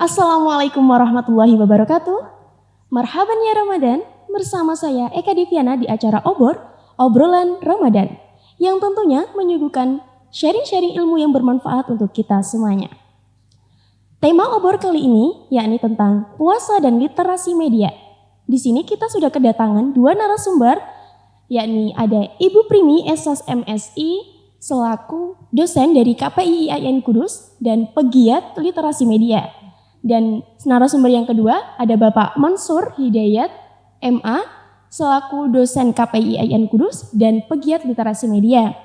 Assalamualaikum warahmatullahi wabarakatuh. Marhaban ya Ramadan, bersama saya Eka Diviana di acara Obrolan Ramadan, yang tentunya menyuguhkan sharing-sharing ilmu yang bermanfaat untuk kita semuanya. Tema obor kali ini yakni tentang puasa dan literasi media. Di sini kita sudah kedatangan dua narasumber, yakni ada Ibu Primi Sos MSI selaku dosen dari KPI IAIN Kudus dan pegiat literasi media. Dan narasumber yang kedua ada Bapak Mansur Hidayat MA selaku dosen KPI IAIN Kudus dan pegiat literasi media.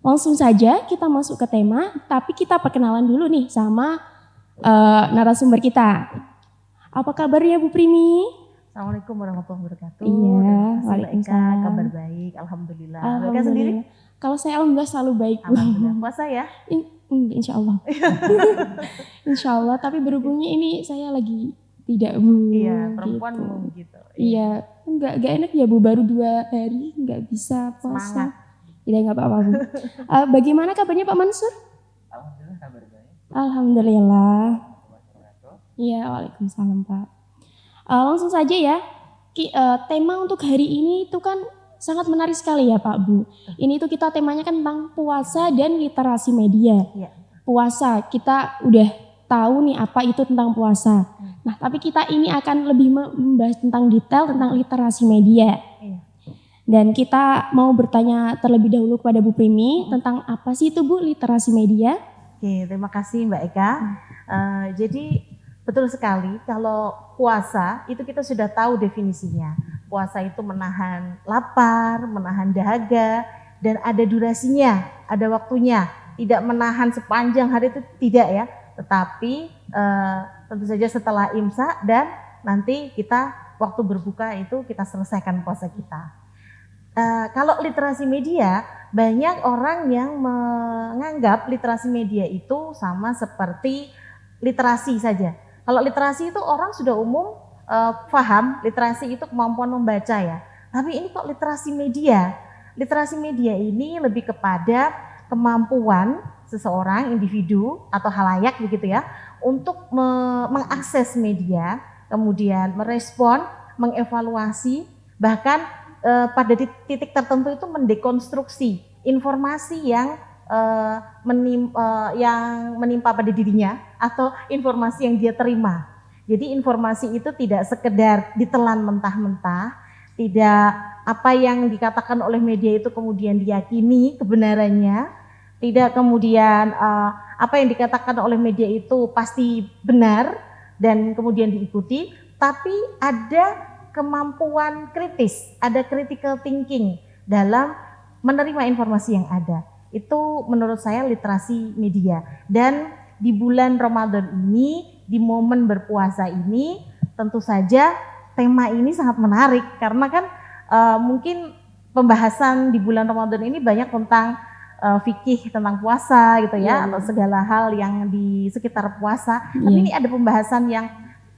Langsung saja kita masuk ke tema, tapi kita perkenalan dulu nih sama narasumber kita. Apa kabarnya Bu Primi? Assalamualaikum warahmatullahi wabarakatuh. Iya, waalaikumsalam. Kabar baik, alhamdulillah. Alhamdulillah. Sendiri? Kalau saya alhamdulillah selalu baik, Bu. Alhamdulillah. Puasa ya? Insya Allah. Insya Allah, tapi berhubungnya ini saya lagi tidak, Bu. Iya, perempuan gitu. memang begitu. Iya, enggak enak ya Bu, baru 2 hari enggak bisa puasa. Semangat. Iya, enggak apa-apa Bu. Bagaimana kabarnya Pak Mansur? Alhamdulillah kabar baik. Alhamdulillah. Iya, waalaikumsalam Pak. Langsung saja ya, tema untuk hari ini itu kan sangat menarik sekali ya Pak Bu. Ini tuh kita temanya kan tentang puasa dan literasi media. Iya. Puasa, kita udah tahu nih apa itu tentang puasa. Nah, tapi kita ini akan lebih membahas tentang detail tentang literasi media. Iya. Dan kita mau bertanya terlebih dahulu kepada Bu Primi tentang apa sih itu Bu literasi media? Oke, terima kasih Mbak Eka. Jadi betul sekali kalau puasa itu kita sudah tahu definisinya. Puasa itu menahan lapar, menahan dahaga, dan ada durasinya, ada waktunya. Tidak menahan sepanjang hari itu tidak ya, tetapi tentu saja setelah imsak dan nanti kita waktu berbuka itu kita selesaikan puasa kita. Kalau literasi media, banyak orang yang menganggap literasi media itu sama seperti literasi saja. Kalau literasi itu orang sudah umum paham, literasi itu kemampuan membaca ya. Tapi ini kok literasi media? Literasi media ini lebih kepada kemampuan seseorang, individu atau halayak begitu ya, untuk mengakses media, kemudian merespon, mengevaluasi, bahkan pada titik tertentu itu mendekonstruksi informasi yang menimpa pada dirinya atau informasi yang dia terima. Jadi informasi itu tidak sekedar ditelan mentah-mentah, tidak apa yang dikatakan oleh media itu kemudian diyakini kebenarannya, tidak kemudian apa yang dikatakan oleh media itu pasti benar dan kemudian diikuti, tapi ada kemampuan kritis, ada critical thinking dalam menerima informasi yang ada. Itu menurut saya literasi media. Dan di bulan Ramadan ini, di momen berpuasa ini, tentu saja tema ini sangat menarik karena kan mungkin pembahasan di bulan Ramadan ini banyak tentang fikih tentang puasa gitu ya, atau segala hal yang di sekitar puasa. Tapi ini ada pembahasan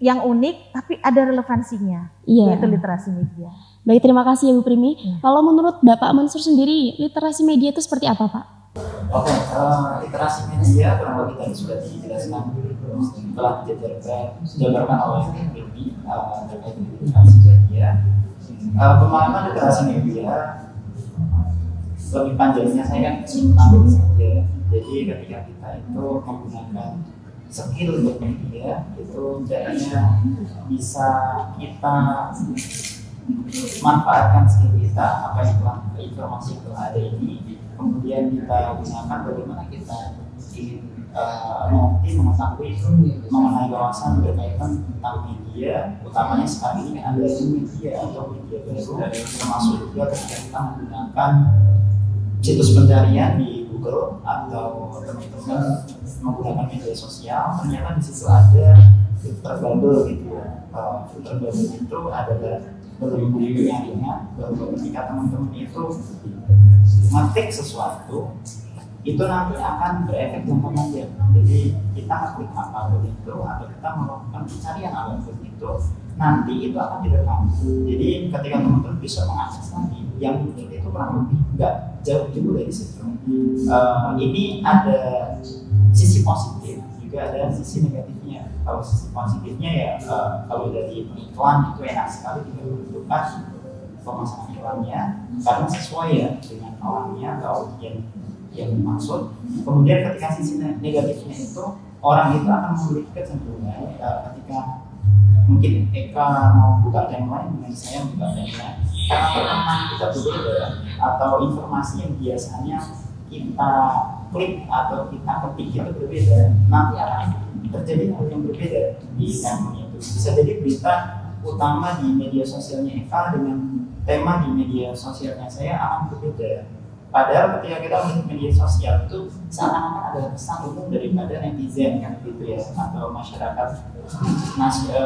yang unik tapi ada relevansinya, yaitu literasi media. Baik, terima kasih ya Bu Primi. Kalau menurut Bapak Mansur sendiri, literasi media itu seperti apa Pak? Oke, literasi media kurang lebih tadi sudah dijelaskan telah dijabarkan oleh Primi terkait dengan literasi media. Pemahaman literasi media lebih panjangnya saya kan menanggung saja. Jadi ketika kita itu menggunakan skill bermedia itu jadinya bisa kita manfaatkan skill kita, apa yang telah informasi itu ada ini, kemudian kita gunakan bagaimana kita ingin mengetahui mengenai wawasan berkaitan tentang media, utamanya sekarang ini ada media atau media baru, termasuk juga ketika kita menggunakan situs pencarian di Google atau teman-teman menggunakan media sosial, ternyata di situ ada filter bubble gitu ya. Filter bubble itu adalah bubble yang ringan, bahwa ketika teman-teman itu ngetik sesuatu, itu nanti akan berefek jangka panjang. Jadi kita ngeklik apapun itu atau kita melakukan pencarian apapun itu, nanti itu akan direkam. Jadi ketika teman-teman bisa mengakses lagi, yang muncul itu kurang lebih nggak jauh juga dari situ. Ini ada sisi positif juga juga ada sisi negatifnya. Kalau sisi positifnya ya kalau dari iklan itu enak sekali kita menentukan pemasangan iklannya karena sesuai ya dengan orangnya atau yang dimaksud. Kemudian ketika sisi negatifnya itu orang itu akan memiliki kecenderungan ketika mungkin Eka mau buka timeline dengan saya buka timeline karena pertemanan kita berbeda atau informasi yang biasanya kita klik atau kita ketik itu berbeda, nanti akan terjadi hal yang berbeda di timeline itu. Bisa jadi berita utama di media sosialnya Eka dengan tema di media sosialnya saya akan berbeda. Padahal ketika kita melihat media sosial itu seakan-akan ada pesan umum daripada netizen kan gitu ya, atau masyarakat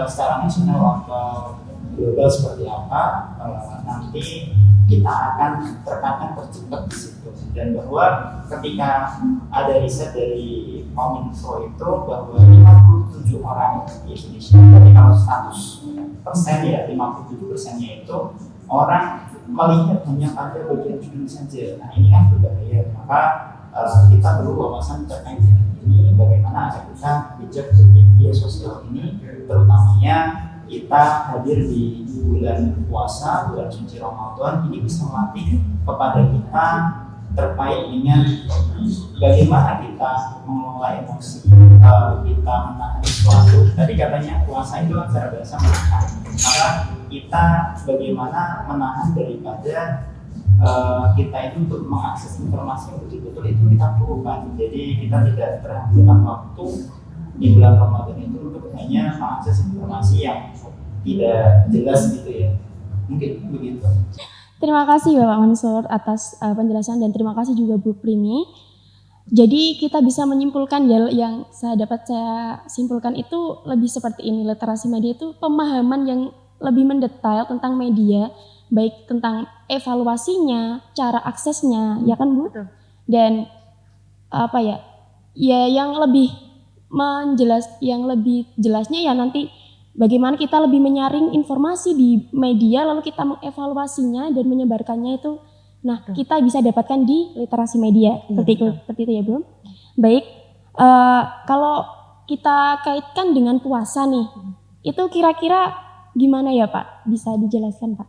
secara nasional atau global seperti apa, nanti kita akan terkadang terjebak di situ. Dan bahwa ketika ada riset dari Kominfo itu bahwa 57 orang di Indonesia, jadi kalau 100% ya 57%-nya itu orang melihat hanya pada bagian judul saja. Nah ini kan berbahaya, maka kita perlu wawasan terkait dengan ini, bagaimana agar kita bijak bermedia sosial ini, terutamanya kita hadir di bulan puasa, bulan suci Ramadan, ini bisa melatih kepada kita terkait dengan bagaimana kita mengelola emosi, kita menahan sesuatu. Tadi katanya puasa itu kan secara bahasa menahan, maka kita bagaimana menahan daripada kita itu untuk mengakses informasi yang betul-betul itu kita perlukan. Jadi kita tidak terhabiskan waktu di bulan Ramadan itu untuk hanya mengakses informasi yang tidak jelas gitu ya. Mungkin begitu. Terima kasih Bapak Mansur atas penjelasan dan terima kasih juga Bu Primi. Jadi kita bisa menyimpulkan yang dapat saya simpulkan itu lebih seperti ini, literasi media itu pemahaman yang lebih mendetail tentang media, baik tentang evaluasinya, cara aksesnya, ya kan Bu? Betul. Dan yang lebih yang lebih jelasnya ya nanti bagaimana kita lebih menyaring informasi di media lalu kita mengevaluasinya dan menyebarkannya itu. Nah, kita bisa dapatkan di literasi media. Seperti itu ya, Bu. Baik, kalau kita kaitkan dengan puasa nih, itu kira-kira gimana ya Pak? Bisa dijelaskan Pak?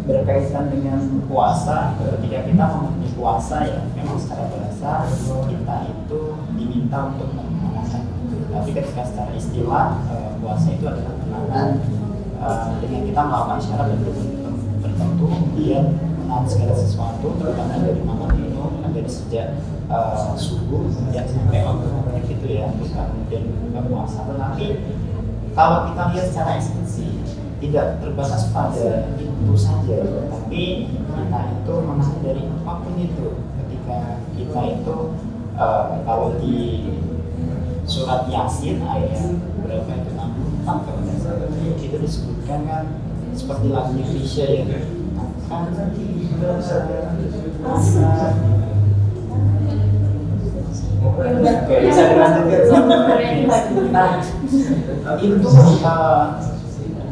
Berkaitan dengan puasa, ketika kita memiliki puasa ya, memang secara bahasa kita itu diminta untuk menahan. Tapi ketika secara istilah puasa itu adalah menahan dengan kita melakukan syarat dan tertentu, kemudian menahan segala sesuatu, terutama dari makan minum, dari sejak subuh kemudian sampai maghrib gitu ya, kita kemudian buka puasa. Tetapi kalau kita lihat secara esensi tidak terbatas pada itu saja, tapi kita itu menahan dari apapun itu. Ketika kita itu kalau di surat Yasin ayat berapa itu 64 kalau tidak salah itu disebutkan kan seperti lagunya Krisya ya, akan bisa dilanjutkan. Nah itu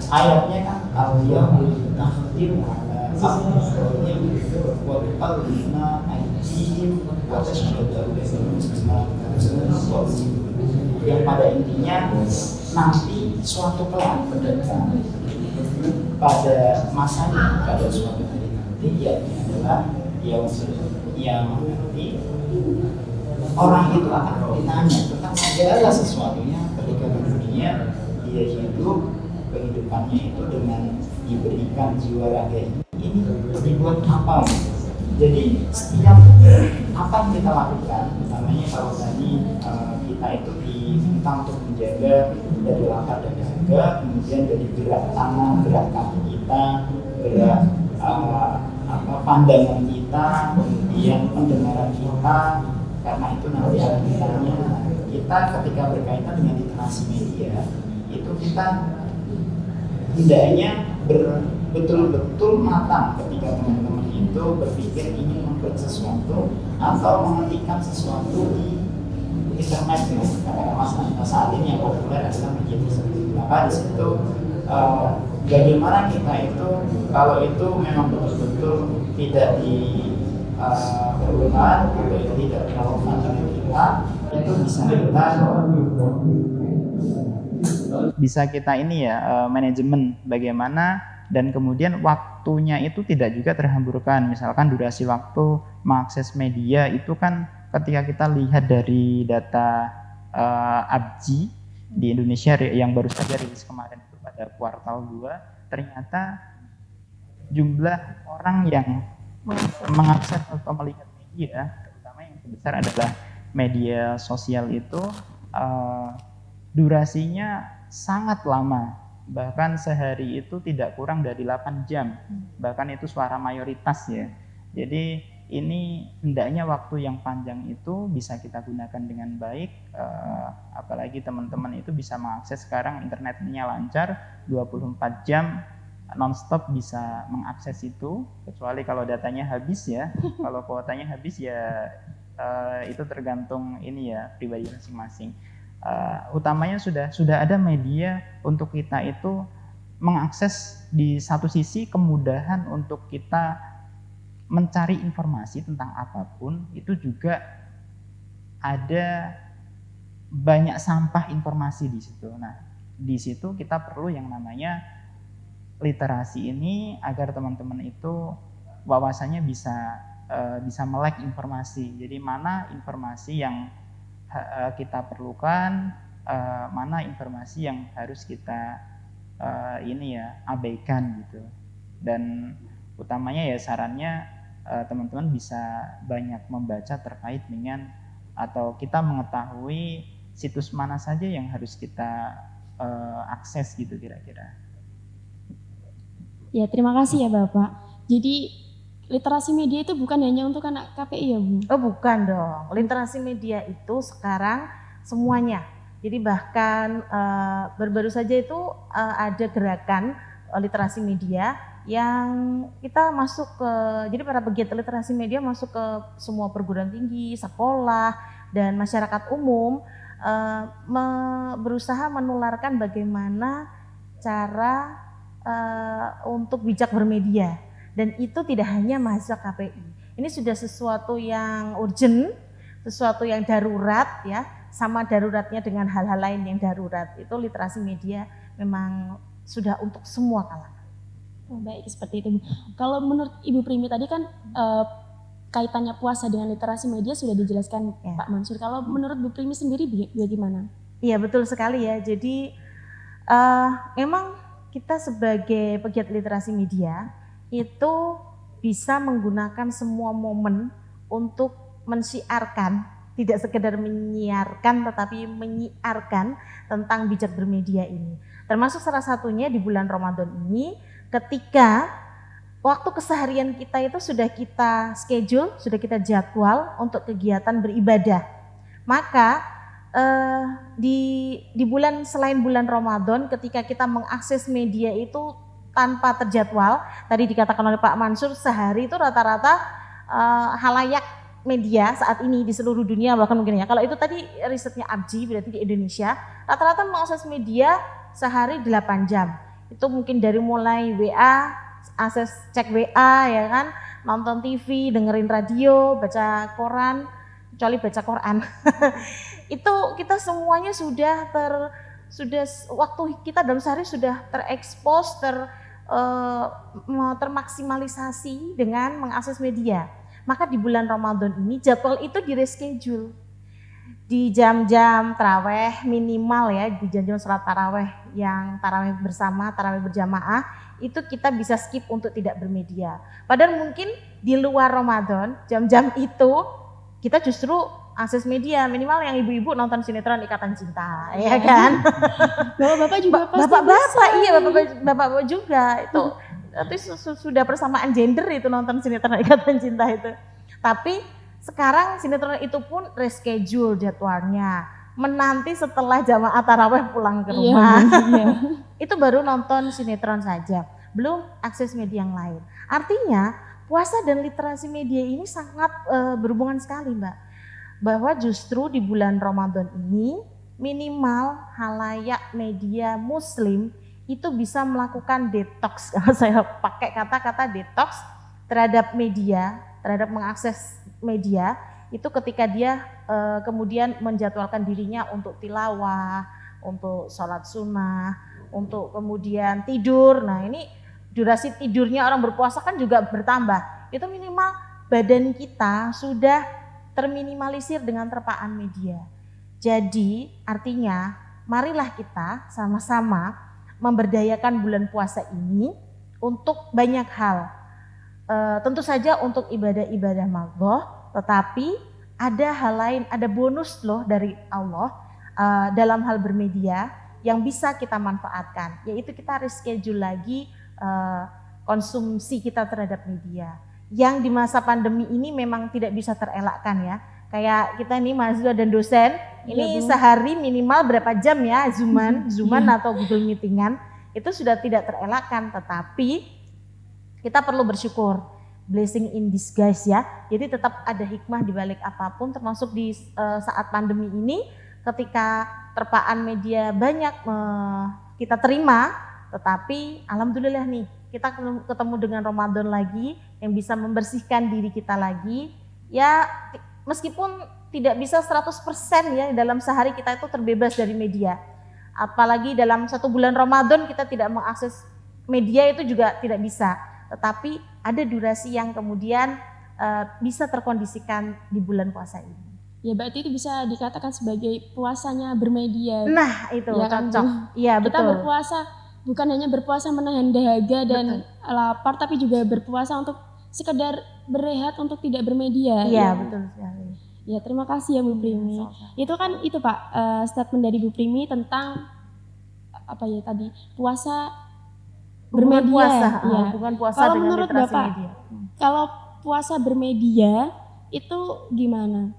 ayatnya kan al-yawma nakhtimu ala afwahihim wa tukallimuna aydihim wa tashhadu arjuluhum yang pada intinya nanti suatu kelak mendatang pada masanya, pada suatu hari nanti, yakni adalah yang nanti orang itu akan ditanya tentang segala sesuatunya ketika di dunia dia hidup, kehidupannya itu dengan diberikan jiwa raga ini dibuat apa? Jadi setiap apa yang kita lakukan, utamanya kalau tadi kita itu diminta untuk menjaga dari lapar dan dahaga, kemudian dari gerak tangan, gerak kaki kita, gerak pandangan kita, kemudian pendengaran kita, karena itu nanti akan ditanya. Kita ketika berkaitan dengan literasi media itu kita hendaknya betul-betul matang ketika teman-teman itu berpikir ingin membuat sesuatu atau mengetikkan sesuatu di internet ya. Karena saat ini yang populer adalah media tersebut. Maka di situ bagaimana kita itu kalau itu memang betul-betul tidak di perubahan atau itu tidak relevan dengan kita itu bisa kita ini ya manajemen bagaimana, dan kemudian waktunya itu tidak juga terhamburkan. Misalkan durasi waktu mengakses media itu kan ketika kita lihat dari data ABGI di Indonesia yang baru saja rilis kemarin itu pada kuartal 2, ternyata jumlah orang yang mengakses atau melihat media, terutama yang terbesar adalah media sosial itu durasinya sangat lama, bahkan sehari itu tidak kurang dari 8 jam, bahkan itu suara mayoritas ya. Jadi ini hendaknya waktu yang panjang itu bisa kita gunakan dengan baik, apalagi teman-teman itu bisa mengakses sekarang internetnya lancar, 24 jam non-stop bisa mengakses itu, kecuali kalau datanya habis ya. Kalau kuotanya habis ya itu tergantung ini ya pribadi masing-masing. Utamanya sudah ada media untuk kita itu mengakses, di satu sisi kemudahan untuk kita mencari informasi tentang apapun, itu juga ada banyak sampah informasi di situ. Nah, di situ kita perlu yang namanya literasi ini agar teman-teman itu wawasannya bisa melek informasi. Jadi mana informasi yang kita perlukan, mana informasi yang harus kita abaikan gitu. Dan utamanya ya sarannya teman-teman bisa banyak membaca terkait dengan, atau kita mengetahui situs mana saja yang harus kita akses gitu kira-kira. Ya, terima kasih ya Bapak. Jadi literasi media itu bukan hanya untuk anak KPI ya Bu? Oh bukan dong, literasi media itu sekarang semuanya. Jadi bahkan baru-baru saja itu ada gerakan literasi media yang kita masuk ke, jadi para pegiat literasi media masuk ke semua perguruan tinggi, sekolah, dan masyarakat umum, berusaha menularkan bagaimana cara untuk bijak bermedia. Dan itu tidak hanya mahasiswa KPI. Ini sudah sesuatu yang urgent, sesuatu yang darurat ya, sama daruratnya dengan hal-hal lain yang darurat. Itu literasi media memang sudah untuk semua kalangan. Oh, baik, seperti itu Bu. Kalau menurut Ibu Primi tadi kan kaitannya puasa dengan literasi media sudah dijelaskan ya, Pak Mansur. Kalau menurut Bu Primi sendiri bagaimana? Iya betul sekali ya. Jadi memang kita sebagai pegiat literasi media itu bisa menggunakan semua momen untuk mensiarkan, tidak sekedar menyiarkan tetapi menyiarkan tentang bijak bermedia ini. Termasuk salah satunya di bulan Ramadan ini, ketika waktu keseharian kita itu sudah kita schedule, sudah kita jadwal untuk kegiatan beribadah. Maka di bulan selain bulan Ramadan, ketika kita mengakses media itu tanpa terjadwal, tadi dikatakan oleh Pak Mansur, sehari itu rata-rata halayak media saat ini di seluruh dunia, bahkan mungkin ya, kalau itu tadi risetnya ABGI berarti di Indonesia, rata-rata mengakses media sehari 8 jam. Itu mungkin dari mulai WA, akses cek WA ya kan, nonton TV, dengerin radio, baca koran, kecuali baca Quran. Itu kita semuanya sudah waktu kita dalam sehari sudah terekspos, termaksimalisasi dengan mengakses media. Maka di bulan Ramadan ini jadwal itu di-reschedule. Di jam-jam taraweh minimal ya, di jam-jam sholat taraweh yang taraweh bersama, taraweh berjamaah, itu kita bisa skip untuk tidak bermedia. Padahal mungkin di luar Ramadan, jam-jam itu kita justru akses media, minimal yang ibu-ibu nonton sinetron Ikatan Cinta, ya kan? Bapak-bapak juga pasti bapak-bapak, iya bapak-bapak juga itu sudah persamaan gender itu nonton sinetron Ikatan Cinta itu. Tapi sekarang sinetron itu pun reschedule jadwalnya, menanti setelah jamaah taraweh pulang ke rumah. Iya. Itu baru nonton sinetron saja, belum akses media yang lain. Artinya puasa dan literasi media ini sangat berhubungan sekali Mbak. Bahwa justru di bulan Ramadan ini minimal halayak media muslim itu bisa melakukan detox. Saya pakai kata-kata detox terhadap media, terhadap mengakses media itu ketika dia kemudian menjadwalkan dirinya untuk tilawah, untuk sholat sunnah, untuk kemudian tidur. Nah ini durasi tidurnya orang berpuasa kan juga bertambah. Itu minimal badan kita sudah terminimalisir dengan terpaan media. Jadi artinya marilah kita sama-sama memberdayakan bulan puasa ini untuk banyak hal. Tentu saja untuk ibadah-ibadah maghrib, tetapi ada hal lain, ada bonus loh dari Allah dalam hal bermedia yang bisa kita manfaatkan, yaitu kita reschedule lagi konsumsi kita terhadap media yang di masa pandemi ini memang tidak bisa terelakkan ya. Kayak kita nih mahasiswa dan dosen, ini sehari minimal berapa jam ya Zooman atau Google Meetingan, itu sudah tidak terelakkan, tetapi kita perlu bersyukur, blessing in disguise ya. Jadi tetap ada hikmah di balik apapun, termasuk di saat pandemi ini ketika terpaan media banyak kita terima, tetapi alhamdulillah nih kita ketemu dengan Ramadan lagi yang bisa membersihkan diri kita lagi. Ya meskipun tidak bisa 100% ya dalam sehari kita itu terbebas dari media. Apalagi dalam 1 bulan Ramadan kita tidak mengakses media itu juga tidak bisa. Tetapi ada durasi yang kemudian bisa terkondisikan di bulan puasa ini. Ya berarti itu bisa dikatakan sebagai puasanya bermedia. Nah itu ya, cocok. Iya betul. Kita berpuasa bukan hanya berpuasa menahan dahaga dan lapar, tapi juga berpuasa untuk sekedar berehat, untuk tidak bermedia. Iya betul sekali. Ya terima kasih ya Bu Primi. Itu kan itu Pak statement dari Bu Primi tentang apa ya tadi, puasa bermedia. Puasa, ya. bukan puasa kalau dengan menurut literasi Bapak, media. Kalau puasa bermedia itu gimana?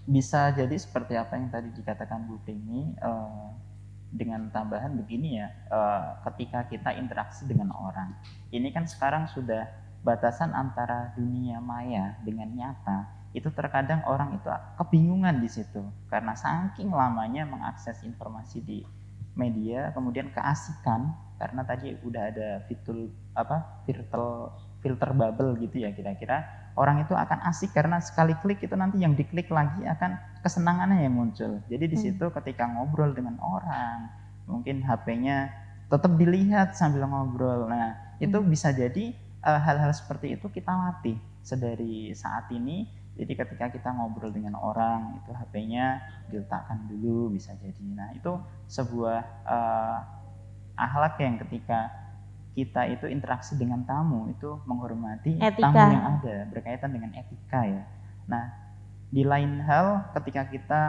Bisa jadi seperti apa yang tadi dikatakan Bu Primi, dengan tambahan begini ya, ketika kita interaksi dengan orang, ini kan sekarang sudah batasan antara dunia maya dengan nyata, itu terkadang orang itu kebingungan di situ karena saking lamanya mengakses informasi di media, kemudian keasikan karena tadi udah ada filter bubble gitu ya, kira-kira orang itu akan asik karena sekali klik itu nanti yang diklik lagi akan kesenangannya yang muncul. Jadi di situ ketika ngobrol dengan orang, mungkin HP-nya tetap dilihat sambil ngobrol. Nah, itu bisa jadi hal-hal seperti itu kita latih sedari saat ini. Jadi ketika kita ngobrol dengan orang, itu HP-nya diletakkan dulu bisa jadi. Nah, itu sebuah akhlak yang ketika kita itu interaksi dengan tamu itu menghormati etika. Tamu yang ada, berkaitan dengan etika ya. Nah, di lain hal ketika kita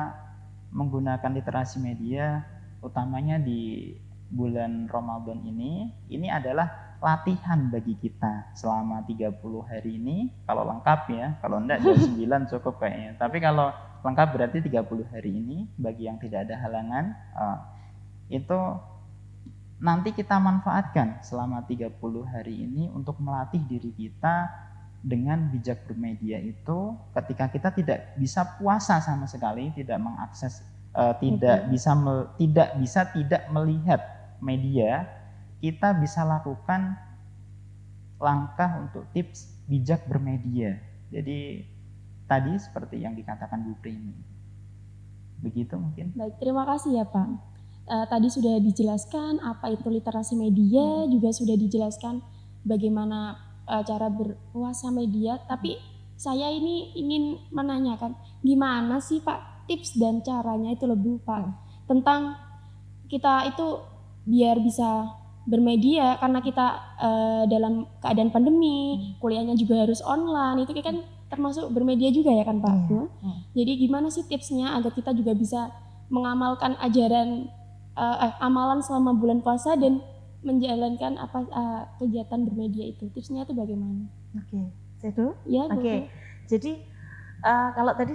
menggunakan literasi media, utamanya di bulan Ramadan ini adalah latihan bagi kita selama 30 hari ini. Kalau lengkap ya, kalau enggak 29 cukup kayaknya. Tapi kalau lengkap berarti 30 hari ini bagi yang tidak ada halangan, itu nanti kita manfaatkan selama 30 hari ini untuk melatih diri kita dengan bijak bermedia itu ketika kita tidak bisa puasa sama sekali, tidak mengakses, tidak bisa melihat media, kita bisa lakukan langkah untuk tips bijak bermedia. Jadi tadi seperti yang dikatakan Bu Primi. Begitu mungkin. Baik, terima kasih ya Pak. Tadi sudah dijelaskan apa itu literasi media, juga sudah dijelaskan bagaimana cara berpuasa media. Tapi saya ini ingin menanyakan, gimana sih Pak tips dan caranya itu lebih Pak tentang kita itu biar bisa bermedia, karena kita dalam keadaan pandemi, kuliahnya juga harus online, itu kan termasuk bermedia juga ya kan Pak. Jadi gimana sih tipsnya agar kita juga bisa mengamalkan ajaran amalan selama bulan puasa dan menjalankan kegiatan bermedia itu, tipsnya itu bagaimana? Oke, saya dulu. Ya, Oke. Jadi kalau tadi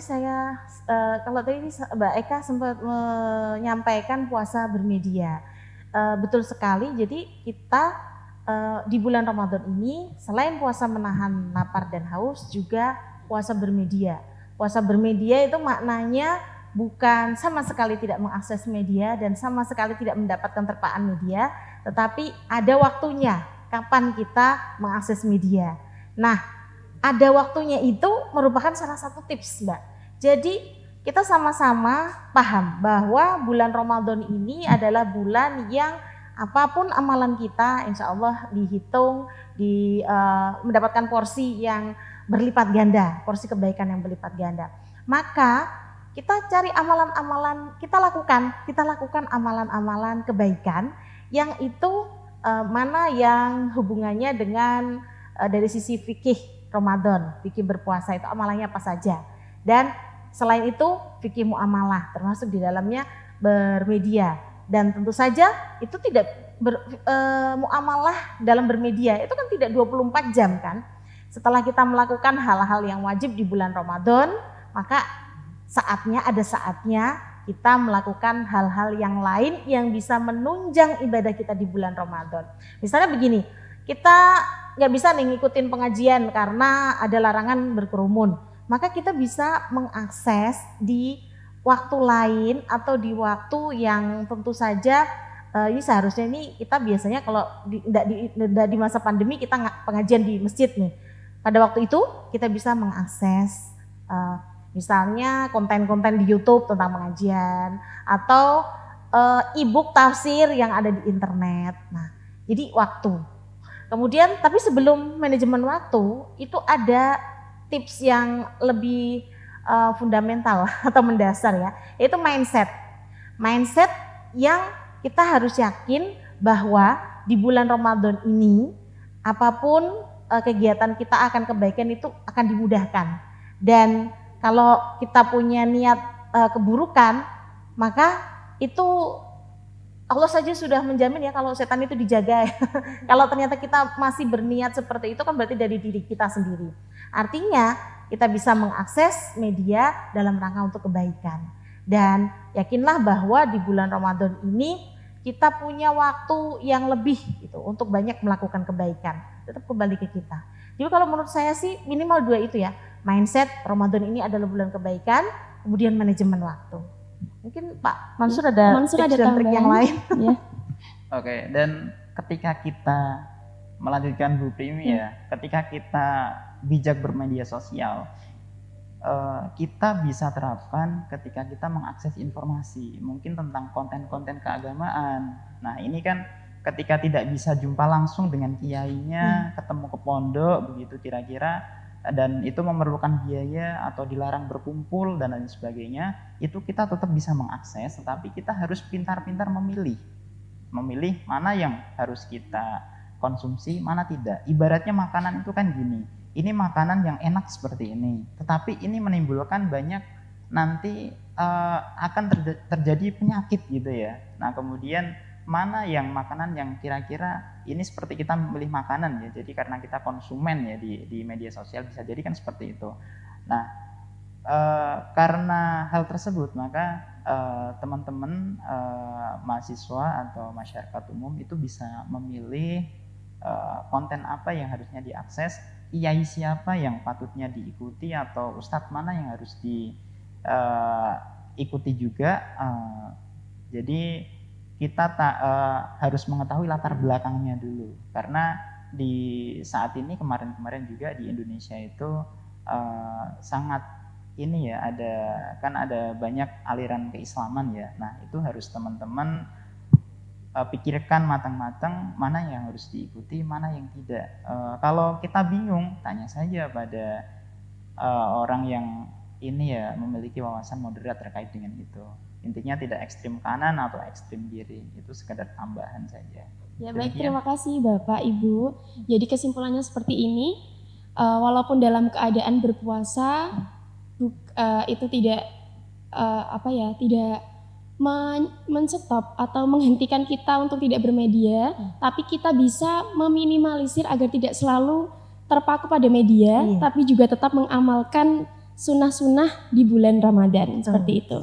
Mbak Eka sempat menyampaikan puasa bermedia, betul sekali. Jadi kita di bulan Ramadan ini selain puasa menahan lapar dan haus, juga puasa bermedia. Puasa bermedia itu maknanya bukan sama sekali tidak mengakses media dan sama sekali tidak mendapatkan terpaan media, tetapi ada waktunya kapan kita mengakses media. Nah, ada waktunya itu merupakan salah satu tips, Mbak. Jadi kita sama-sama paham bahwa bulan Ramadan ini adalah bulan yang apapun amalan kita insya Allah dihitung, mendapatkan porsi yang berlipat ganda, porsi kebaikan yang berlipat ganda. Maka kita cari amalan-amalan, kita lakukan amalan-amalan kebaikan yang itu mana yang hubungannya dengan dari sisi fikih Ramadan, fikih berpuasa itu amalannya apa saja. Dan selain itu fikih muamalah termasuk di dalamnya bermedia. Dan tentu saja itu tidak muamalah dalam bermedia itu kan tidak 24 jam kan. Setelah kita melakukan hal-hal yang wajib di bulan Ramadan, maka ada saatnya kita melakukan hal-hal yang lain yang bisa menunjang ibadah kita di bulan Ramadan. Misalnya begini, kita nggak bisa nih ngikutin pengajian karena ada larangan berkerumun. Maka kita bisa mengakses di waktu lain atau di waktu yang tentu saja ini seharusnya ini kita biasanya kalau di masa pandemi kita pengajian di masjid nih. Pada waktu itu kita bisa mengakses misalnya konten-konten di YouTube tentang pengajian atau e-book tafsir yang ada di internet. Nah, jadi waktu. Kemudian tapi sebelum manajemen waktu itu ada tips yang lebih fundamental atau mendasar ya, yaitu mindset. Mindset yang kita harus yakin bahwa di bulan Ramadan ini apapun kegiatan kita akan kebaikan itu akan dimudahkan. Dan kalau kita punya niat keburukan, maka itu Allah saja sudah menjamin ya kalau setan itu dijaga. Kalau ternyata kita masih berniat seperti itu kan berarti dari diri kita sendiri. Artinya kita bisa mengakses media dalam rangka untuk kebaikan. Dan yakinlah bahwa di bulan Ramadan ini kita punya waktu yang lebih gitu untuk banyak melakukan kebaikan. Tetap kembali ke kita. Jadi kalau menurut saya sih minimal 2 itu ya. Mindset Ramadan ini adalah bulan kebaikan, kemudian manajemen waktu. Mungkin Pak Mansur ada tips dan trik yang lain. Ya. Oke, dan ketika kita melanjutkan Bu Primi ya, ketika kita bijak bermedia sosial, kita bisa terapkan ketika kita mengakses informasi, mungkin tentang konten-konten keagamaan. Nah ini kan ketika tidak bisa jumpa langsung dengan kiainya, ketemu ke pondok begitu kira-kira, dan itu memerlukan biaya atau dilarang berkumpul dan lain sebagainya, itu kita tetap bisa mengakses, tetapi kita harus pintar-pintar memilih mana yang harus kita konsumsi, mana tidak. Ibaratnya makanan itu kan gini, ini makanan yang enak seperti ini, tetapi ini menimbulkan banyak nanti akan terjadi penyakit gitu ya. Nah kemudian mana yang makanan yang kira-kira ini seperti kita memilih makanan ya, jadi karena kita konsumen ya di media sosial bisa jadi kan seperti itu. Nah karena hal tersebut maka teman-teman mahasiswa atau masyarakat umum itu bisa memilih konten apa yang harusnya diakses, kiai siapa yang patutnya diikuti atau ustadz mana yang harus diikuti juga. Jadi kita harus mengetahui latar belakangnya dulu, karena di saat ini kemarin-kemarin juga di Indonesia itu sangat ini ya, ada banyak aliran keislaman ya. Nah itu harus teman-teman pikirkan matang-matang mana yang harus diikuti, mana yang tidak. Kalau kita bingung, tanya saja pada orang yang ini ya memiliki wawasan moderat terkait dengan itu. Intinya tidak ekstrim kanan atau ekstrim kiri, itu sekadar tambahan saja. Ya baik, terima kasih Bapak Ibu. Jadi kesimpulannya seperti ini, walaupun dalam keadaan berpuasa itu tidak tidak men-stop atau menghentikan kita untuk tidak bermedia, tapi kita bisa meminimalisir agar tidak selalu terpaku pada media, tapi juga tetap mengamalkan sunnah-sunnah di bulan Ramadan seperti itu.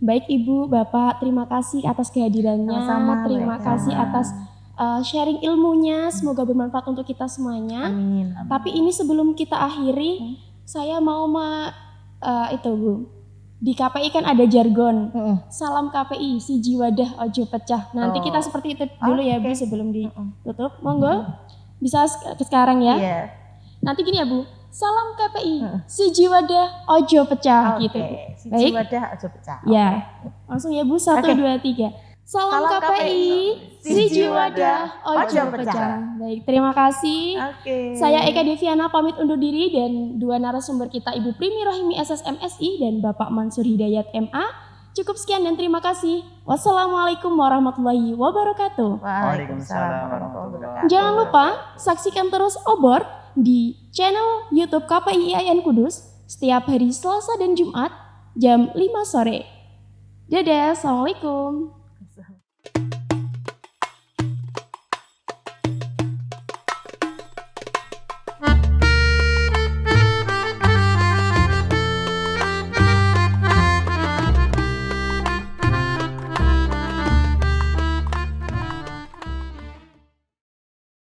Baik Ibu, Bapak, terima kasih atas kehadirannya. Sama-sama, terima kasih atas sharing ilmunya, semoga bermanfaat untuk kita semuanya. Amin. Tapi ini sebelum kita akhiri, saya mau itu Bu, di KPI kan ada jargon, salam KPI, siji wadah ojo pecah. Nanti kita seperti itu dulu ya Bu sebelum ditutup. Monggo, bisa sekarang ya. Iya. Nanti gini ya Bu, salam KPI, siji wadah ojo pecah gitu. Si Baik. wadah aja pecah. Ya, langsung ya Bu, 1, Oke. 2, 3. Salam Salam KPI, siji wadah ojo pecah. Baik, terima kasih. Oke. Saya Eka Deviana pamit undur diri dan dua narasumber kita Ibu Primi Rohimi SSMSI dan Bapak Mansur Hidayat MA. Cukup sekian dan terima kasih. Wassalamualaikum warahmatullahi wabarakatuh. Waalaikumsalam warahmatullahi wabarakatuh. Jangan lupa saksikan terus Obor di channel YouTube KPI IAIN Kudus setiap hari Selasa dan Jumat jam 5 sore. Dadah, Assalamualaikum.